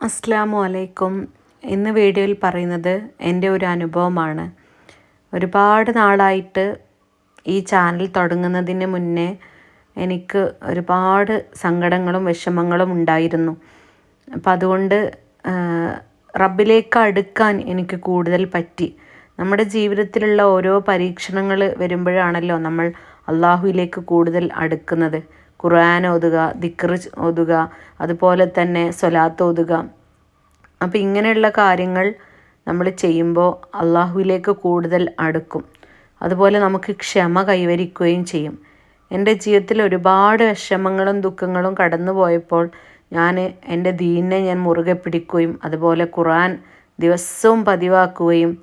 അസ്സലാമു അലൈക്കും. ഇന്ന് വീഡിയോയിൽ പറയുന്നത് എൻ്റെ ഒരു അനുഭവമാണ്. ഒരുപാട് നാളായിട്ട് ഈ ചാനൽ തുടങ്ങുന്നതിന് മുന്നേ എനിക്ക് ഒരുപാട് സങ്കടങ്ങളും വിഷമങ്ങളും ഉണ്ടായിരുന്നു. അപ്പം അതുകൊണ്ട് റബ്ബിലേക്ക് അടുക്കാൻ എനിക്ക് കൂടുതൽ പറ്റി. നമ്മുടെ ജീവിതത്തിലുള്ള ഓരോ പരീക്ഷണങ്ങൾ വരുമ്പോഴാണല്ലോ നമ്മൾ അള്ളാഹുവിലേക്ക് കൂടുതൽ അടുക്കുന്നത്. ഖുർആൻ ഓതുക, ദിക്ർ ഓതുക, അതുപോലെ തന്നെ സ്വലാത്ത് ഓതുക. അപ്പോൾ ഇങ്ങനെയുള്ള കാര്യങ്ങൾ നമ്മൾ ചെയ്യുമ്പോൾ അള്ളാഹുവിലേക്ക് കൂടുതൽ അടുക്കും. അതുപോലെ നമുക്ക് ക്ഷമ കൈവരിക്കുകയും ചെയ്യും. എൻ്റെ ജീവിതത്തിൽ ഒരുപാട് വിഷമങ്ങളും ദുഃഖങ്ങളും കടന്നു പോയപ്പോൾ ഞാൻ എൻ്റെ ദീനിനെ ഞാൻ മുറുകെ പിടിക്കുകയും അതുപോലെ ഖുർആൻ ദിവസവും പതിവാക്കുകയും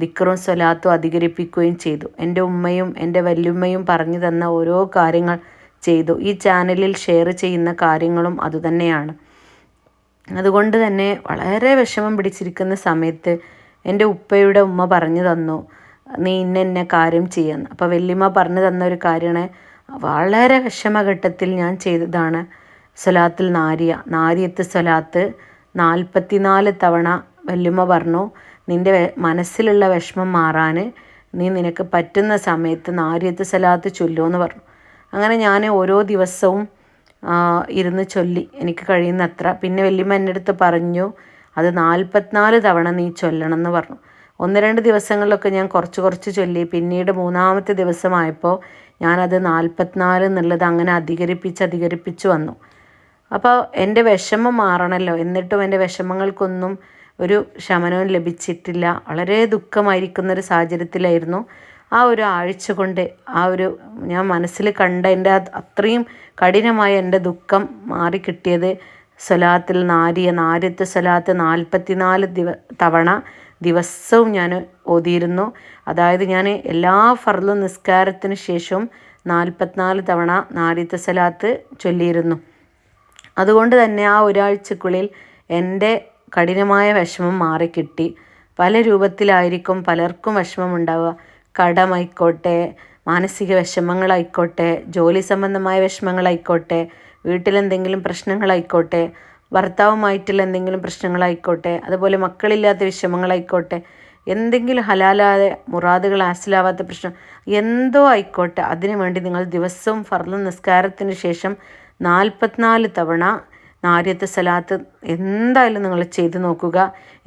ദിക്റും സ്വലാത്തും അധികരിപ്പിക്കുകയും ചെയ്തു. എൻ്റെ ഉമ്മയും എൻ്റെ വല്യുമ്മയും പറഞ്ഞു തന്ന ഓരോ കാര്യങ്ങൾ ചെയ്തു. ഈ ചാനലിൽ ഷെയർ ചെയ്യുന്ന കാര്യങ്ങളും അതുതന്നെയാണ്. അതുകൊണ്ട് തന്നെ വളരെ വിഷമം പിടിച്ചിരിക്കുന്ന സമയത്ത് എൻ്റെ ഉപ്പയുടെ ഉമ്മ പറഞ്ഞു തന്നു, നീ ഇന്ന കാര്യം ചെയ്യാന്ന്. അപ്പോൾ വല്യമ്മ പറഞ്ഞു തന്ന ഒരു കാര്യമാണ്, വളരെ വിഷമഘട്ടത്തിൽ ഞാൻ ചെയ്തതാണ് സ്വലാത്തുൽ നാരിയത്ത് സ്വലാത്ത് 44 തവണ. വല്യമ്മ പറഞ്ഞു, നിൻ്റെ മനസ്സിലുള്ള വിഷമം മാറാൻ നീ നിനക്ക് പറ്റുന്ന സമയത്ത് നാരിയത്ത് സ്വലാത്ത് ചൊല്ലുമെന്ന് പറഞ്ഞു. അങ്ങനെ ഞാൻ ഓരോ ദിവസവും ഇരുന്ന് ചൊല്ലി എനിക്ക് കഴിയുന്നത്ര. പിന്നെ വല്യമ്മ എൻ്റെ അടുത്ത് പറഞ്ഞു, അത് 44 തവണ നീ ചൊല്ലണം എന്ന് പറഞ്ഞു. 1-2 ദിവസങ്ങളിലൊക്കെ ഞാൻ കുറച്ച് ചൊല്ലി. പിന്നീട് 3-ാമത്തെ ദിവസമായപ്പോൾ ഞാനത് 44 എന്നുള്ളത് അങ്ങനെ അധികരിപ്പിച്ച് വന്നു. അപ്പോൾ എൻ്റെ വിഷമം മാറണമല്ലോ, എന്നിട്ടും എൻ്റെ വിഷമങ്ങൾക്കൊന്നും ഒരു ശമനവും ലഭിച്ചിട്ടില്ല. വളരെ ദുഃഖമായിരിക്കുന്നൊരു സാഹചര്യത്തിലായിരുന്നു. ആ ഒരു ആഴ്ച കൊണ്ട് ഞാൻ മനസ്സിൽ കണ്ട എൻ്റെ അത്രയും കഠിനമായ എൻ്റെ ദുഃഖം മാറിക്കിട്ടിയത് സ്വലാത്തുൽ നാരിയത്ത് സ്വലാത്ത് 44 തവണ ദിവസവും ഞാൻ ഓതിയിരുന്നു. അതായത് ഞാൻ എല്ലാ ഫർള് നിസ്കാരത്തിന് ശേഷവും 44 തവണ നാരിയത്ത് സ്വലാത്ത് ചൊല്ലിയിരുന്നു. അതുകൊണ്ട് തന്നെ ആ ഒരാഴ്ചക്കുള്ളിൽ എൻ്റെ കഠിനമായ വിഷമം മാറിക്കിട്ടി. പല രൂപത്തിലായിരിക്കും പലർക്കും വിഷമം ഉണ്ടാവുക. കടമായിക്കോട്ടെ, മാനസിക വിഷമങ്ങളായിക്കോട്ടെ, ജോലി സംബന്ധമായ വിഷമങ്ങളായിക്കോട്ടെ, വീട്ടിലെന്തെങ്കിലും പ്രശ്നങ്ങളായിക്കോട്ടെ, ഭർത്താവുമായിട്ടുള്ള എന്തെങ്കിലും പ്രശ്നങ്ങളായിക്കോട്ടെ, അതുപോലെ മക്കളില്ലാത്ത വിഷമങ്ങളായിക്കോട്ടെ, എന്തെങ്കിലും ഹലാലായ മുറാദുകൾ ഹാസിലാവാത്ത പ്രശ്നം എന്തോ ആയിക്കോട്ടെ, അതിനു വേണ്ടി നിങ്ങൾ ദിവസവും ഫർള് നിസ്കാരത്തിന് ശേഷം 44 തവണ നാരിയത്ത് സ്വലാത്ത് എന്തായാലും നിങ്ങൾ ചെയ്തു നോക്കുക.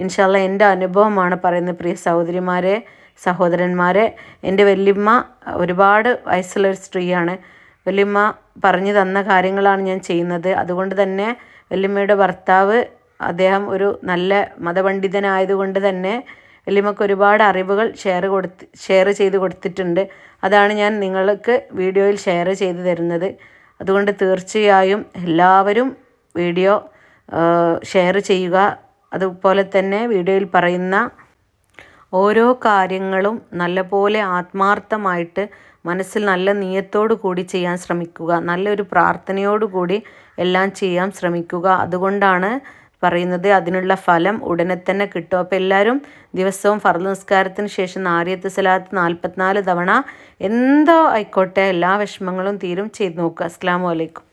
ഇൻഷാ അല്ലാഹ് എൻ്റെ അനുഭവമാണ് പറയുന്നത്. പ്രിയ സഹോദരിമാരെ, സഹോദരന്മാരെ, എൻ്റെ വല്യമ്മ ഒരുപാട് വയസ്സുള്ളൊരു സ്ത്രീയാണ്. വല്യമ്മ പറഞ്ഞു തന്ന കാര്യങ്ങളാണ് ഞാൻ ചെയ്യുന്നത്. അതുകൊണ്ട് തന്നെ വല്യമ്മയുടെ ഭർത്താവ് അദ്ദേഹം ഒരു നല്ല മതപണ്ഡിതനായതുകൊണ്ട് തന്നെ വല്യമ്മക്ക് ഒരുപാട് അറിവുകൾ ഷെയർ ചെയ്ത് കൊടുത്തിട്ടുണ്ട്. അതാണ് ഞാൻ നിങ്ങൾക്ക് വീഡിയോയിൽ ഷെയർ ചെയ്ത് തരുന്നത്. അതുകൊണ്ട് തീർച്ചയായും എല്ലാവരും വീഡിയോ ഷെയർ ചെയ്യുക. അതുപോലെ തന്നെ വീഡിയോയിൽ പറയുന്ന ഓരോ കാര്യങ്ങളും നല്ലപോലെ ആത്മാർത്ഥമായിട്ട് മനസ്സിൽ നല്ല നിയത്തോടു കൂടി ചെയ്യാൻ ശ്രമിക്കുക. നല്ലൊരു പ്രാർത്ഥനയോടു കൂടി എല്ലാം ചെയ്യാൻ ശ്രമിക്കുക. അതുകൊണ്ടാണ് പറയുന്നത്, അതിനുള്ള ഫലം ഉടനെ തന്നെ കിട്ടും. അപ്പോൾ എല്ലാവരും ദിവസവും ഫർള് നിസ്കാരത്തിന് ശേഷം നാരിയത്ത് സ്വലാത്ത് 44 തവണ എന്തോ ആയിക്കോട്ടെ എല്ലാ വിഷമങ്ങളും തീരും ചെയ്ത് നോക്കുക. അസ്സലാമു അലൈക്കും.